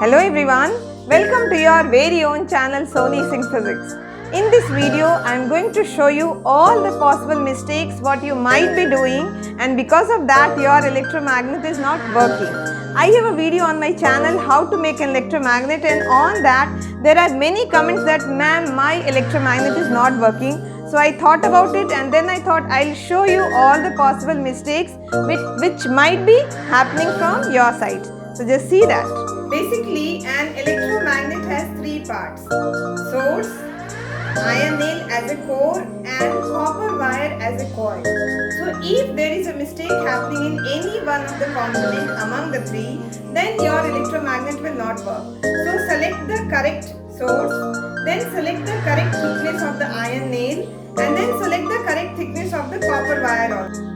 Hello everyone, welcome to your very own channel Sonisinghphysics. In this video, I am going to show you all the possible mistakes what you might be doing, and because of that your electromagnet is not working. I have a video on my channel how to make an electromagnet, and on that there are many comments that ma'am my electromagnet is not working. So I thought about it and then I thought I'll show you all the possible mistakes which might be happening from your side. So just see that. Basically, an electromagnet has three parts: source, iron nail as a core, and copper wire as a coil. So if there is a mistake happening in any one of the components among the three, then your electromagnet will not work. So select the correct source, then select the correct thickness of the iron nail, and then select the correct thickness of the copper wire also.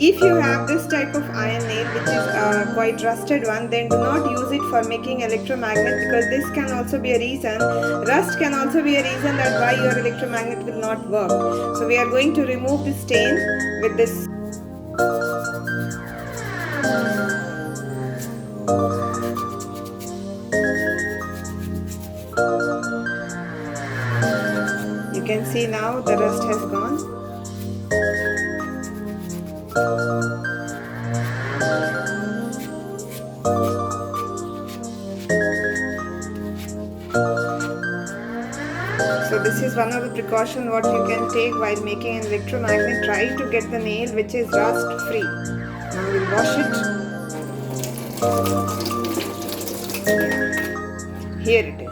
If you have this type of iron nail which is quite rusted one, then do not use it for making electromagnet, because this can also be a reason. Rust can also be a reason that why your electromagnet will not work. So we are going to remove the stain with this. You can see now the rust has gone. So this is one of the precautions what you can take while making an electromagnet. Try to get the nail which is rust free. Now we'll wash it. Here it is.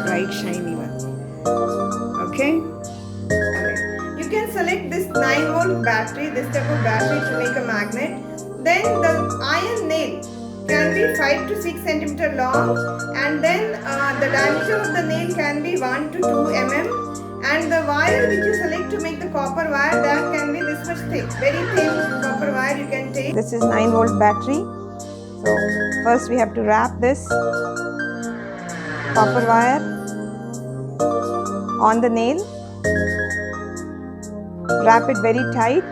Bright shiny one. Okay. You can select this 9-volt battery, this type of battery to make a magnet. Then the iron nail can be 5 to 6 cm long, and then the diameter of the nail can be 1 to 2 mm, and the wire which you select to make the copper wire, that can be this much thick, very thin copper wire you can take. This is 9-volt battery. So first we have to wrap this copper wire on the nail. Wrap it very tight.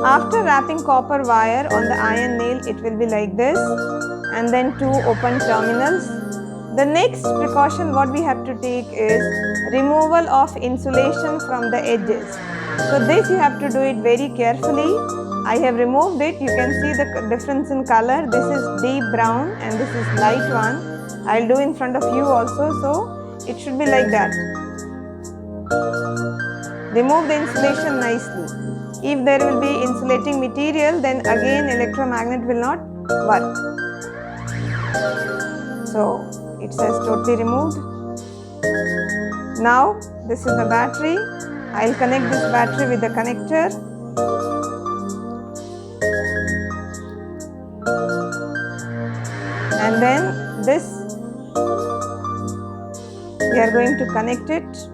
After wrapping copper wire on the iron nail, it will be like this, and then two open terminals. The next precaution what we have to take is removal of insulation from the edges. So this you have to do it very carefully. I have removed it. You can see the difference in color. This is deep brown and this is light one. I will do in front of you also, so it should be like that. Remove the insulation nicely. If there will be insulating material, then again electromagnet will not work. So it says totally removed. Now this is the battery. I will connect this battery with the connector. And then this we are going to connect it.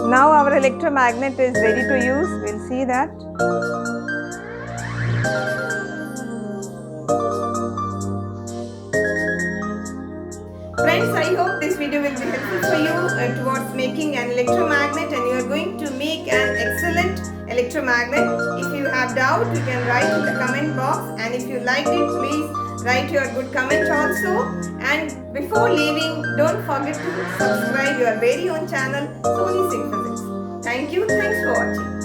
Now our electromagnet is ready to use. We'll see that. Friends, I hope this video will be helpful for you towards making an electromagnet, and you are going to make an excellent electromagnet. If you have doubt, you can write in the comment box, and if you liked it, please write your good comment also. And before leaving, don't forget to subscribe your very own channel Sonisinghphysics. Thank you. Thanks for watching.